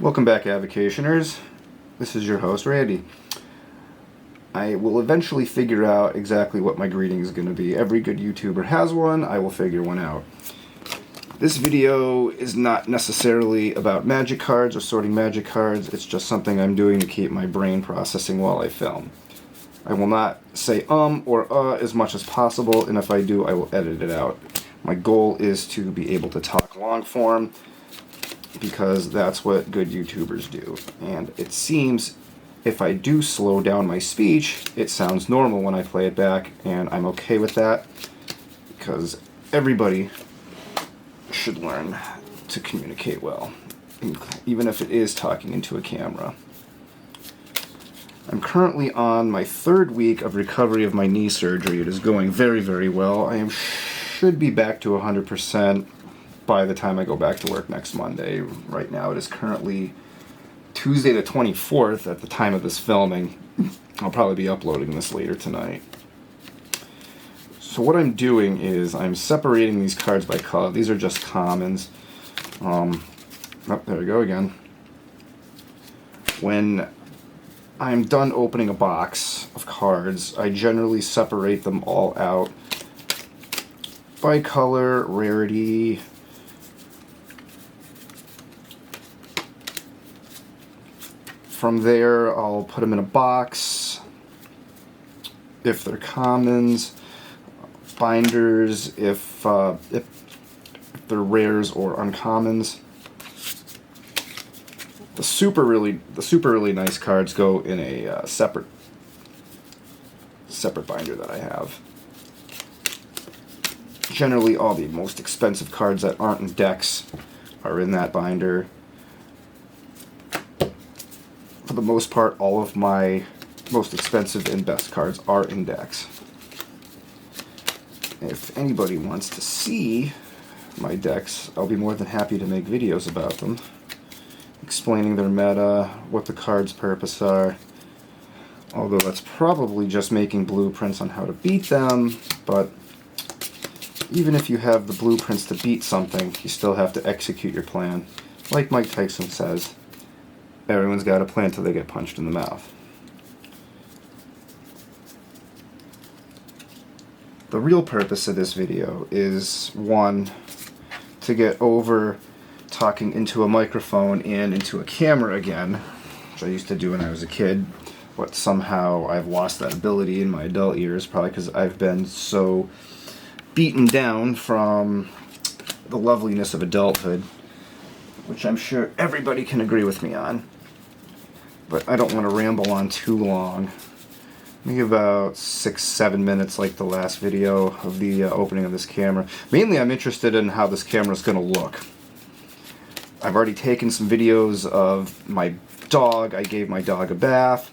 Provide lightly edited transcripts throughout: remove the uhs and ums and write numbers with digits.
Welcome back, Avocationers. This is your host, Randy. I will eventually figure out exactly what my greeting is going to be. Every good YouTuber has one. I will figure one out. This video is not necessarily about magic cards or sorting magic cards. It's just something I'm doing to keep my brain processing while I film. I will not say or as much as possible, and if I do, I will edit it out. My goal is to be able to talk long form, because that's what good YouTubers do. And it seems if I do slow down my speech, it sounds normal when I play it back, and I'm okay with that, because everybody should learn to communicate well, even if it is talking into a camera. I'm currently on my third week of recovery of my knee surgery. It is going very, very well. I should be back to 100% by the time I go back to work next Monday. Right now it is currently Tuesday the 24th at the time of this filming. I'll probably be uploading this later tonight. So what I'm doing is I'm separating these cards by color. These are just commons. Oh, there we go again. When I'm done opening a box of cards, I generally separate them all out by color, rarity. From there, I'll put them in a box. If they're commons, binders, if they're rares or uncommons. The super really nice cards go in a separate binder that I have. Generally, all the most expensive cards that aren't in decks are in that binder. For the most part, all of my most expensive and best cards are in decks. If anybody wants to see my decks, I'll be more than happy to make videos about them, explaining their meta, what the cards' purpose are. Although that's probably just making blueprints on how to beat them, but even if you have the blueprints to beat something, you still have to execute your plan. Like Mike Tyson says, everyone's got a plan till they get punched in the mouth. The real purpose of this video is, one, to get over talking into a microphone and into a camera again, which I used to do when I was a kid, but somehow I've lost that ability in my adult years, probably because I've been so beaten down from the loveliness of adulthood, which I'm sure everybody can agree with me on. But I don't want to ramble on too long. Maybe about 6-7 minutes like the last video of the opening of this camera. Mainly I'm interested in how this camera is going to look. I've already taken some videos of my dog. I gave my dog a bath.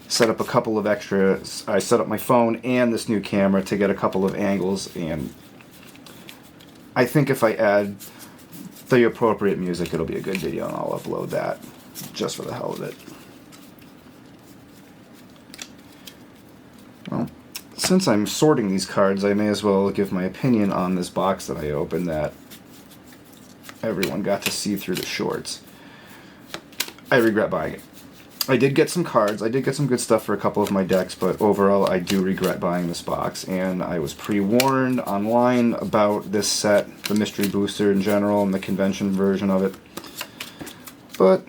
Set up a couple of extras. I set up my phone and this new camera to get a couple of angles, and I think if I add the appropriate music, it'll be a good video, and I'll upload that just for the hell of it. Well, since I'm sorting these cards, I may as well give my opinion on this box that I opened that everyone got to see through the shorts. I regret buying it. I did get some cards, I did get some good stuff for a couple of my decks, but overall I do regret buying this box, and I was pre-warned online about this set, the mystery booster in general, and the convention version of it. But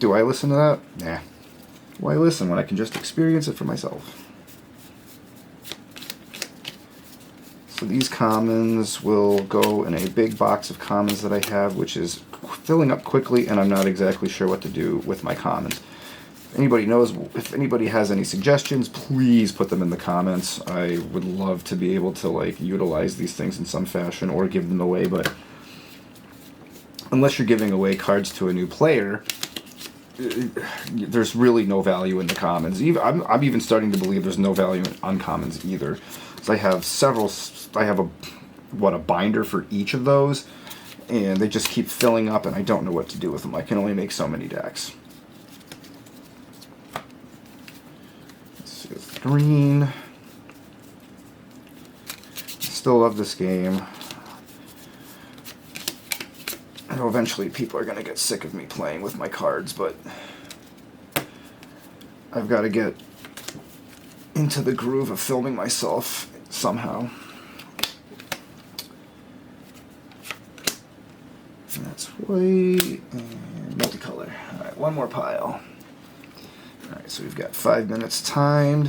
do I listen to that? Nah. Why listen when I can just experience it for myself? So these commons will go in a big box of commons that I have, which is filling up quickly, and I'm not exactly sure what to do with my commons. If anybody has any suggestions, please put them in the comments. I would love to be able to utilize these things in some fashion or give them away, but unless you're giving away cards to a new player, there's really no value in the commons. I'm even starting to believe there's no value in uncommons either. So I have a binder for each of those, and they just keep filling up, and I don't know what to do with them. I can only make so many decks. Let's see, it's green. Still love this game. I know eventually people are going to get sick of me playing with my cards, but I've got to get into the groove of filming myself somehow. And that's white and multicolor. Alright, one more pile. Alright, so we've got 5 minutes timed.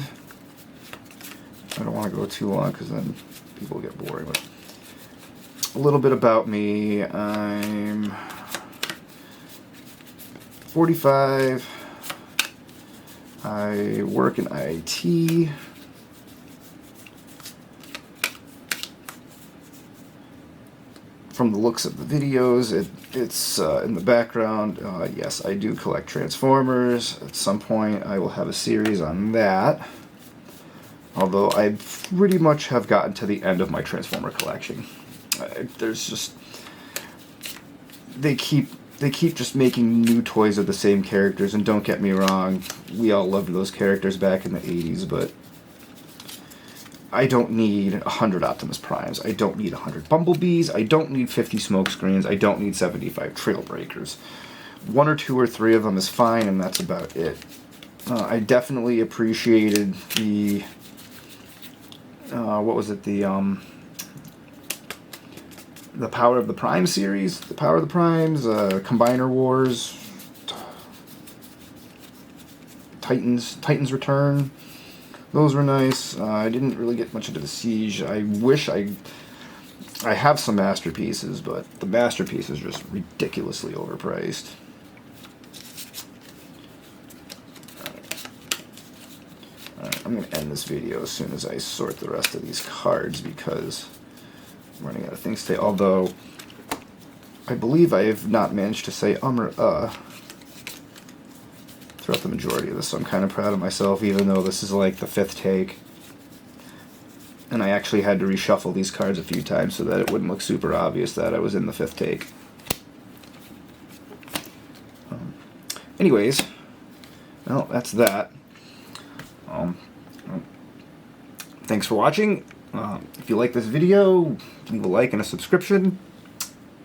I don't want to go too long because then people get bored. But a little bit about me. I'm 45. I work in IT. From the looks of the videos, it's in the background. Yes, I do collect Transformers. At some point, I will have a series on that. Although I pretty much have gotten to the end of my Transformer collection. There's just they keep just making new toys of the same characters, and don't get me wrong, we all loved those characters back in the 80s, but I don't need 100 Optimus Primes. I don't need 100 Bumblebees. I don't need 50 Smokescreens. I don't need 75 Trailbreakers. 1 or 2 or 3 of them is fine, and that's about it. I definitely appreciated the what was it, the Power of the Prime series, the Power of the Primes, Combiner Wars, Titans Return. Those were nice. I didn't really get much into the Siege. I wish I have some Masterpieces, but the Masterpiece is just ridiculously overpriced. Alright, I'm going to end this video as soon as I sort the rest of these cards because I'm running out of things to say. Although, I believe I have not managed to say or throughout the majority of this, so I'm kind of proud of myself, even though this is like the 5th take. And I actually had to reshuffle these cards a few times so that it wouldn't look super obvious that I was in the 5th take. Anyways, well, that's that. Thanks for watching. If you like this video, leave a like and a subscription.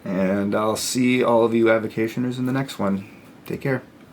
And I'll see all of you avocationers in the next one. Take care.